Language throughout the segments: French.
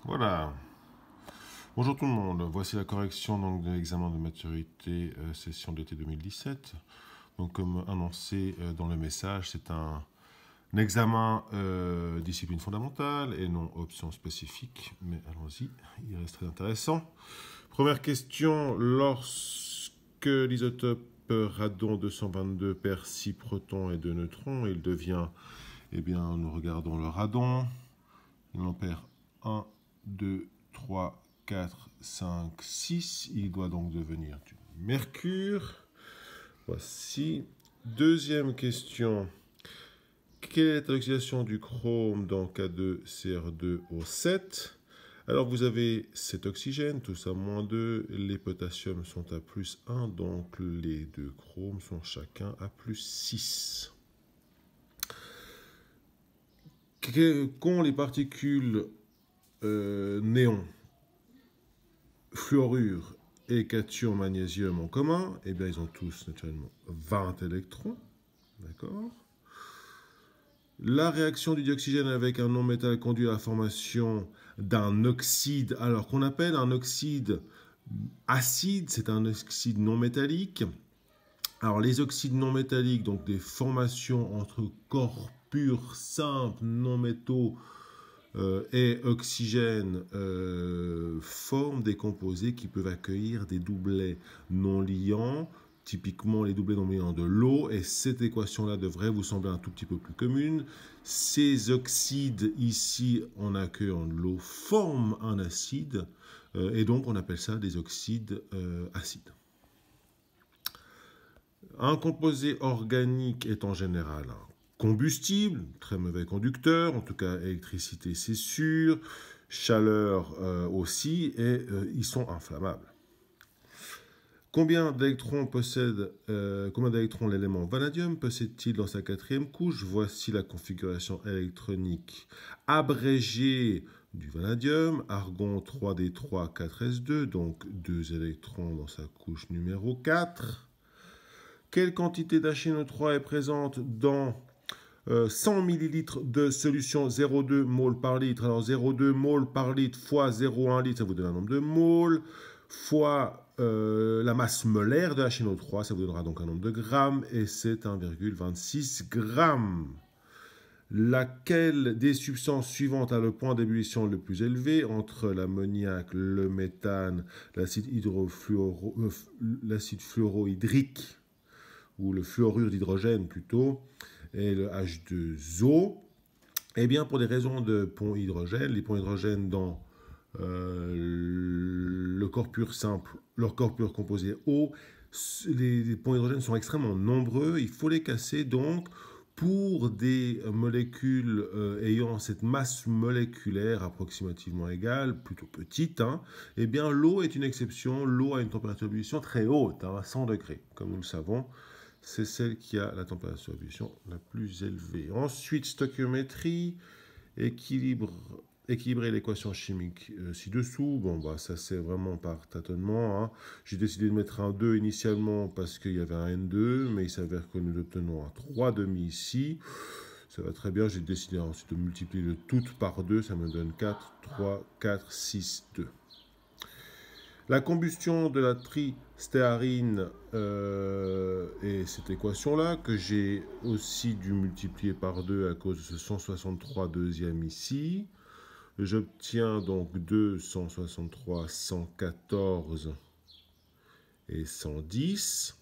Voilà. Bonjour tout le monde. Voici la correction donc, de l'examen de maturité session d'été 2017. Donc comme annoncé dans le message, c'est un examen discipline fondamentale et non option spécifique. Mais allons-y, il reste très intéressant. Première question, lorsque l'isotope radon 222 perd 6 protons et 2 neutrons, il devient, eh bien, nous regardons le radon, il en perd 1, 2, 3, 4, 5, 6. Il doit donc devenir du mercure. Voici. Deuxième question. Quelle est l'oxydation du chrome dans K2CR2O7? Alors vous avez 7 oxygènes, tous à -2. Les potassiums sont à +1, donc les deux chromes sont chacun à +6. Qu'ont les particules néon, fluorure et cation magnésium en commun? Eh bien, ils ont tous naturellement 20 électrons. D'accord. La réaction du dioxygène avec un non-métal conduit à la formation d'un oxyde, alors qu'on appelle un oxyde acide, c'est un oxyde non métallique. Alors, les oxydes non métalliques, donc des formations entre corps purs, simples, non métaux, et oxygène forment des composés qui peuvent accueillir des doublets non liants, typiquement les doublets non liants de l'eau, et cette équation-là devrait vous sembler un tout petit peu plus commune. Ces oxydes ici, en accueillant de l'eau, forment un acide, et donc on appelle ça des oxydes acides. Un composé organique est en général un combustible, très mauvais conducteur, en tout cas électricité c'est sûr, chaleur aussi, et ils sont inflammables. Combien d'électrons l'élément vanadium possède-t-il dans sa quatrième couche? Voici la configuration électronique abrégée du vanadium, argon 3D3 4S2, donc 2 électrons dans sa couche numéro 4. Quelle quantité d'HNO3 est présente dans 100 ml de solution 0,2 mol par litre? Alors 0,2 mol par litre fois 0,1 litre, ça vous donne un nombre de moles, fois la masse molaire de HNO3, ça vous donnera donc un nombre de grammes, et c'est 1,26 grammes. Laquelle des substances suivantes a le point d'ébullition le plus élevé entre l'ammoniac, le méthane, l'acide fluorohydrique, ou le fluorure d'hydrogène plutôt, et le H2O? Eh bien, pour des raisons de ponts hydrogène, les ponts hydrogène dans le corps pur simple, leur corps pur composé O, les ponts hydrogène sont extrêmement nombreux, il faut les casser donc. Pour des molécules ayant cette masse moléculaire approximativement égale, plutôt petite, eh bien l'eau est une exception. L'eau a une température d'ébullition très haute, à 100 degrés, comme nous le savons. C'est celle qui a la température d'ébullition la plus élevée. Ensuite, stoichiométrie, équilibrer l'équation chimique ci-dessous. Bon, bah, ça c'est vraiment par tâtonnement. J'ai décidé de mettre un 2 initialement parce qu'il y avait un N2, mais il s'avère que nous obtenons un 3,5 ici. Ça va très bien. J'ai décidé ensuite de multiplier le tout par 2. Ça me donne 4, 3, 4, 6, 2. La combustion de la tristéarine est cette équation-là, que j'ai aussi dû multiplier par 2 à cause de ce 163 deuxième ici. J'obtiens donc 2, 163, 114 et 110.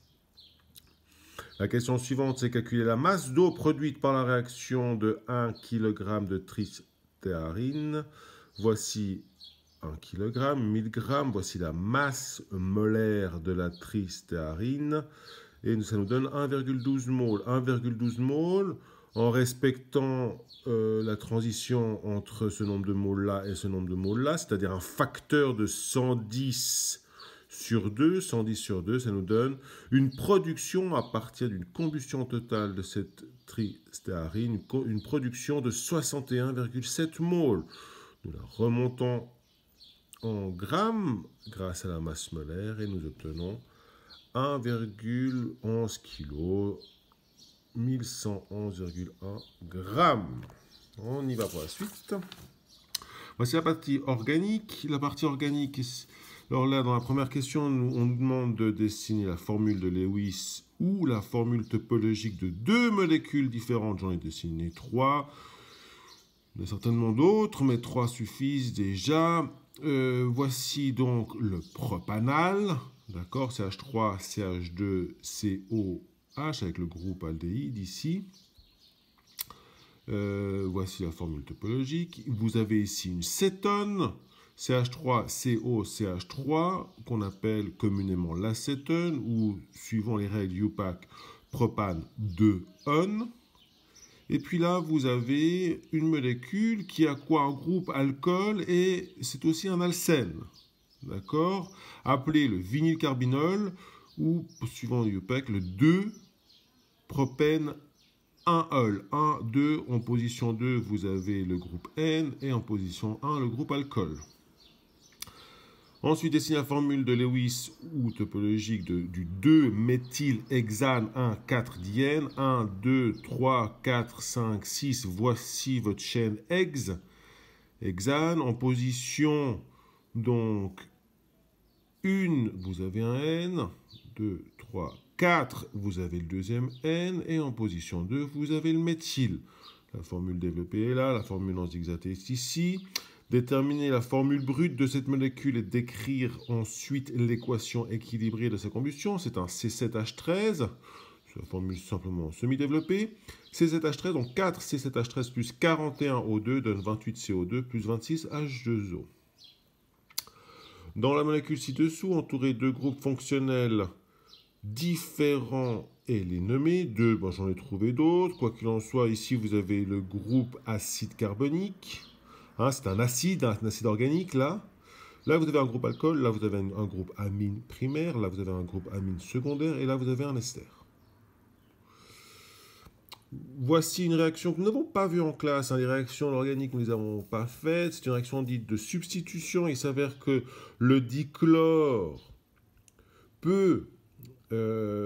La question suivante, c'est calculer la masse d'eau produite par la réaction de 1 kg de tristéarine. Voici 1 kg, 1000 g, voici la masse molaire de la tristéarine, et ça nous donne 1,12 mol. 1,12 mol, en respectant la transition entre ce nombre de moles-là et ce nombre de moles-là, c'est-à-dire un facteur de 110 sur 2, 110 sur 2, ça nous donne une production à partir d'une combustion totale de cette tristéarine, une production de 61,7 moles. Nous la remontons en grammes grâce à la masse molaire et nous obtenons 1,11 kg, 1111,1 grammes. On y va pour la suite. Voici la partie organique. La partie organique, alors là, dans la première question, on nous demande de dessiner la formule de Lewis ou la formule topologique de deux molécules différentes. J'en ai dessiné trois. Il y en a certainement d'autres, mais trois suffisent déjà. Voici donc le propanal. D'accord, CH3, CH2, COH avec le groupe aldéhyde ici. Voici la formule topologique. Vous avez ici une cétone, CH3CO, CH3, qu'on appelle communément l'acétone, ou suivant les règles UPAC, propane 2-on. Et puis là, vous avez une molécule qui a quoi? Un groupe alcool et c'est aussi un alcène. D'accord? Appelé le vinylcarbinol ou, suivant le UPAC, le 2-propène 1-ol. 1, 2, en position 2, vous avez le groupe N et en position 1, le groupe alcool. Ensuite, dessinez la formule de Lewis ou topologique du 2-méthylhexane 1,4-diène. 1, 2, 3, 4, 5, 6. Voici votre chaîne hexane. En position, donc, 1, vous avez un N. 2, 3, 4, vous avez le deuxième N. Et en position 2, vous avez le méthyle. La formule développée est là. La formule en zigzag est ici. Déterminer la formule brute de cette molécule et décrire ensuite l'équation équilibrée de sa combustion. C'est un C7H13, c'est la formule simplement semi-développée. C7H13, donc 4 C7H13 plus 41 O2 donne 28 CO2 plus 26 H2O. Dans la molécule ci-dessous, entourée de groupes fonctionnels différents et les nommer. Deux, bon, j'en ai trouvé d'autres. Quoi qu'il en soit, ici vous avez le groupe acide carbonique. Hein, c'est un acide organique, là. Là, vous avez un groupe alcool, là, vous avez un groupe amine primaire, là, vous avez un groupe amine secondaire, et là, vous avez un ester. Voici une réaction que nous n'avons pas vue en classe. Hein. Les réactions organiques, nous ne les avons pas faites. C'est une réaction dite de substitution. Il s'avère que le dichlore peut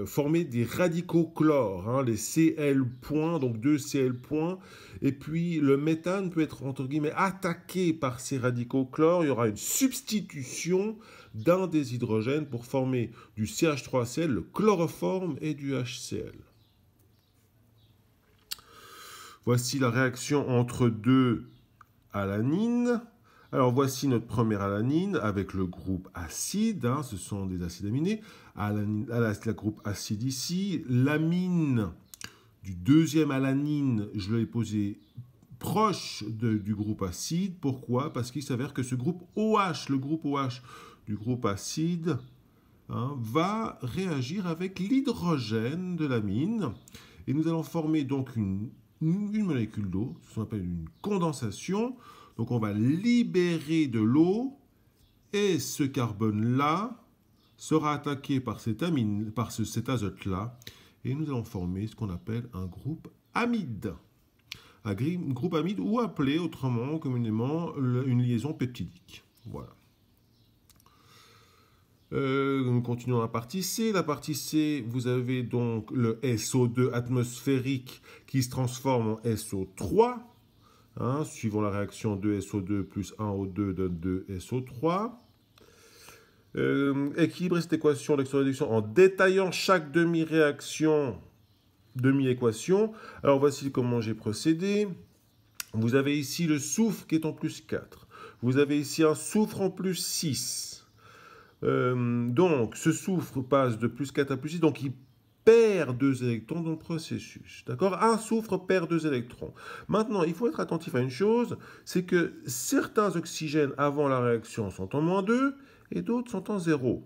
former des radicaux chlore, hein, les Cl points, donc 2 Cl points, et puis le méthane peut être entre guillemets attaqué par ces radicaux chlore. Il y aura une substitution d'un des hydrogènes pour former du CH3Cl, le chloroforme, et du HCl. Voici la réaction entre deux alanines. Alors voici notre première alanine avec le groupe acide, hein, ce sont des acides aminés. La groupe acide ici, l'amine du deuxième alanine, je l'ai posé proche du groupe acide. Pourquoi? Parce qu'il s'avère que ce groupe OH, le groupe OH du groupe acide, hein, va réagir avec l'hydrogène de l'amine. Et nous allons former donc une molécule d'eau, ce qu'on appelle une condensation. Donc on va libérer de l'eau et ce carbone-là sera attaqué par cet azote-là et nous allons former ce qu'on appelle un groupe amide. Un groupe amide ou appelé autrement communément une liaison peptidique. Voilà. Nous continuons la partie C. La partie C, vous avez donc le SO2 atmosphérique qui se transforme en SO3. Hein, suivant la réaction 2SO2 plus 1O2 donne 2SO3. Équilibrer cette équation d'élection-réduction en détaillant chaque demi-équation. Alors voici comment j'ai procédé. Vous avez ici le soufre qui est en plus 4. Vous avez ici un soufre en plus 6. Donc ce soufre passe de plus 4 à plus 6, donc il perd 2 électrons dans le processus. D'accord? Un soufre perd 2 électrons. Maintenant, il faut être attentif à une chose, c'est que certains oxygènes avant la réaction sont en -2 et d'autres sont en 0.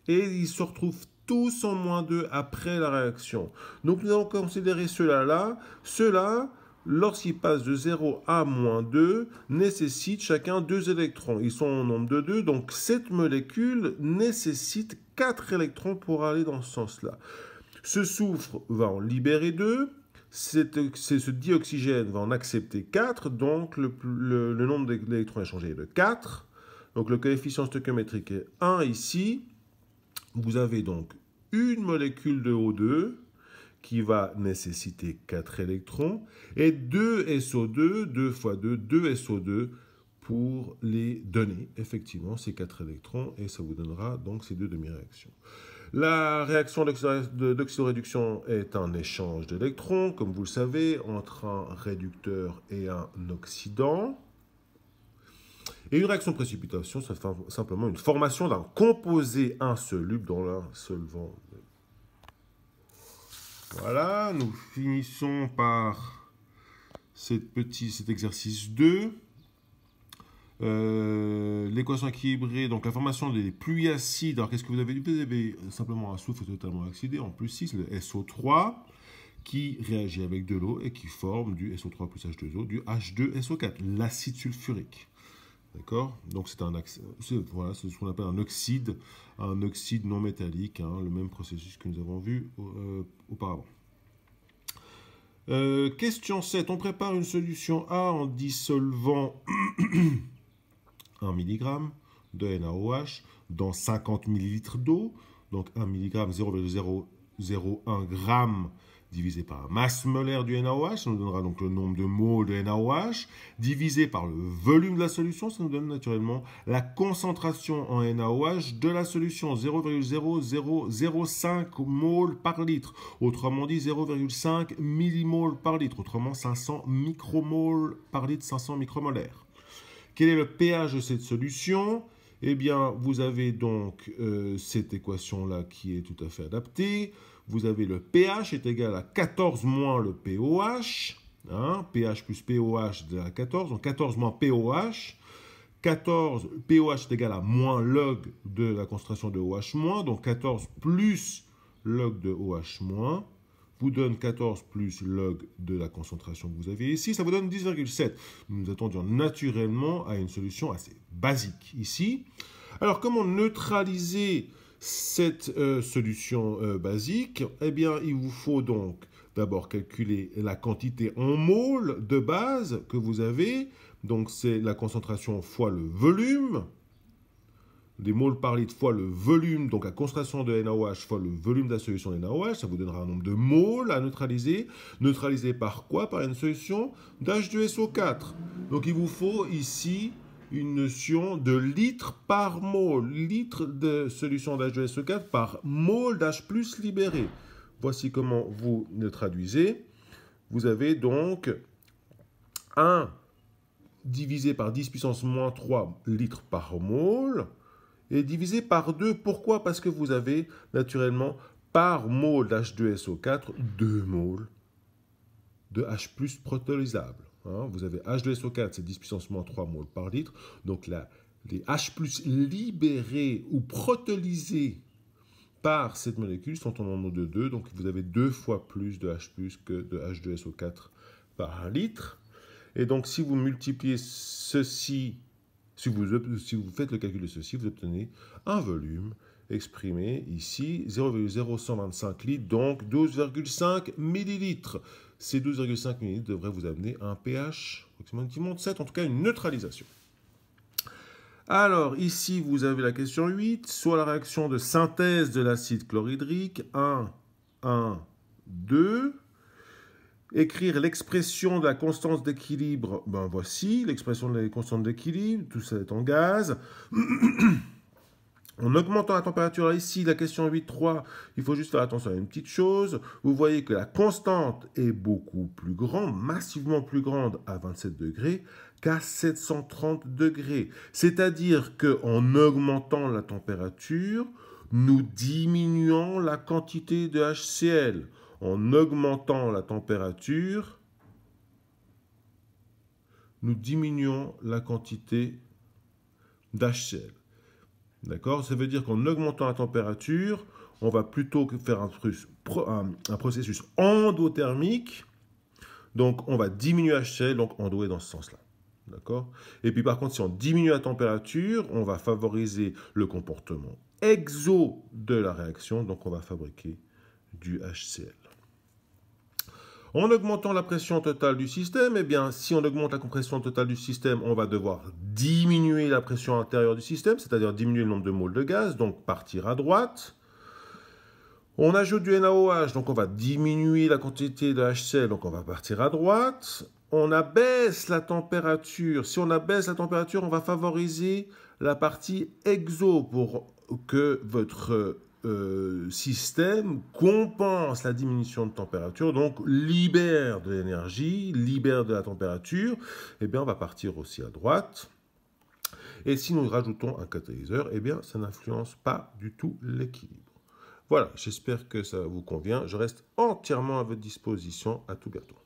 Et ils se retrouvent tous en -2 après la réaction. Donc nous allons considérer ceux-là. Ceux-là, lorsqu'ils passent de 0 à -2, nécessitent chacun 2 électrons. Ils sont au nombre de 2, donc cette molécule nécessite 4 électrons pour aller dans ce sens-là. Ce soufre va en libérer 2, ce dioxygène va en accepter 4, donc le nombre d'électrons échangés est de 4. Donc le coefficient stoichiométrique est 1 ici. Vous avez donc une molécule de O2 qui va nécessiter 4 électrons et 2 SO2, 2 fois 2, 2 SO2 pour les donner, effectivement, ces 4 électrons, et ça vous donnera donc ces 2 demi-réactions. La réaction d'oxydoréduction est un échange d'électrons, comme vous le savez, entre un réducteur et un oxydant. Et une réaction de précipitation, c'est simplement une formation d'un composé insoluble dans un solvant. Voilà, nous finissons par cet exercice 2. L'équation équilibrée, donc la formation des pluies acides. Alors qu'est-ce que vous avez? Vous avez simplement un soufre totalement oxydé, en plus 6, le SO3, qui réagit avec de l'eau et qui forme du SO3 plus H2O, du H2SO4, l'acide sulfurique. D'accord? Donc c'est voilà, ce qu'on appelle un oxyde non métallique, hein, le même processus que nous avons vu auparavant. Question 7. On prépare une solution A en dissolvant 1 mg de NaOH dans 50 ml d'eau. Donc 1 mg, 0,001 g divisé par la masse molaire du NaOH. Ça nous donnera donc le nombre de moles de NaOH. Divisé par le volume de la solution, ça nous donne naturellement la concentration en NaOH de la solution. 0,0005 moles par litre. Autrement dit, 0,5 millimoles par litre. Autrement, 500 micromoles par litre, 500 micromolaires. Quel est le pH de cette solution? Eh bien, vous avez donc cette équation-là qui est tout à fait adaptée. Vous avez le pH est égal à 14 moins le POH. Hein, pH plus POH est égal à 14. Donc 14 moins POH. 14, POH est égal à moins log de la concentration de OH-. Donc 14 plus log de OH- vous donne 14 plus log de la concentration que vous avez ici. Ça vous donne 10,7. Nous nous attendions naturellement à une solution assez basique ici. Alors, comment neutraliser cette solution basique? Eh bien, il vous faut donc d'abord calculer la quantité en moles de base que vous avez. Donc, c'est la concentration fois le volume. Des moles par litre fois le volume, donc la concentration de NaOH fois le volume de la solution de NaOH, ça vous donnera un nombre de moles à neutraliser. Neutralisé par quoi? Par une solution d'H2SO4. Donc il vous faut ici une notion de litre par mole. Litre de solution d'H2SO4 par mole d'H+ libéré. Voici comment vous le traduisez. Vous avez donc 1 divisé par 10 puissance moins 3 litres par mole. Et divisé par 2. Pourquoi? Parce que vous avez naturellement par mole d'H2SO4 2 moles de H+ protolysable. Hein, vous avez H2SO4, c'est 10 puissance moins 3 moles par litre. Donc là, les H+ libérés ou protolysés par cette molécule sont en nombre de 2. Donc vous avez 2 fois plus de H+ que de H2SO4 par litre. Et donc si vous multipliez ceci... Si vous faites le calcul de ceci, vous obtenez un volume exprimé ici, 0,0125 litres, donc 12,5 millilitres. Ces 12,5 millilitres devraient vous amener un pH approximativement de 7, en tout cas une neutralisation. Alors, ici, vous avez la question 8, soit la réaction de synthèse de l'acide chlorhydrique, 1, 2... Écrire l'expression de la constance d'équilibre, ben voici l'expression de la constante d'équilibre, tout ça est en gaz. En augmentant la température, ici, la question 8.3, il faut juste faire attention à une petite chose. Vous voyez que la constante est beaucoup plus grande, massivement plus grande à 27 degrés qu'à 730 degrés. C'est-à-dire qu'en augmentant la température, nous diminuons la quantité de HCl. En augmentant la température, nous diminuons la quantité d'HCl. D'accord? Ça veut dire qu'en augmentant la température, on va plutôt faire un processus endothermique. Donc, on va diminuer HCl, donc endo est dans ce sens-là. D'accord? Et puis, par contre, si on diminue la température, on va favoriser le comportement exo de la réaction. Donc, on va fabriquer du HCl. En augmentant la pression totale du système, eh bien, si on augmente la pression totale du système, on va devoir diminuer la pression intérieure du système, c'est-à-dire diminuer le nombre de moles de gaz, donc partir à droite. On ajoute du NaOH, donc on va diminuer la quantité de HCl, donc on va partir à droite. on abaisse la température. Si on abaisse la température, on va favoriser la partie exo pour que votre système compense la diminution de température, donc libère de l'énergie, libère de la température. Eh bien, on va partir aussi à droite. Et si nous rajoutons un catalyseur, eh bien, ça n'influence pas du tout l'équilibre. Voilà, j'espère que ça vous convient. Je reste entièrement à votre disposition. À tout bientôt.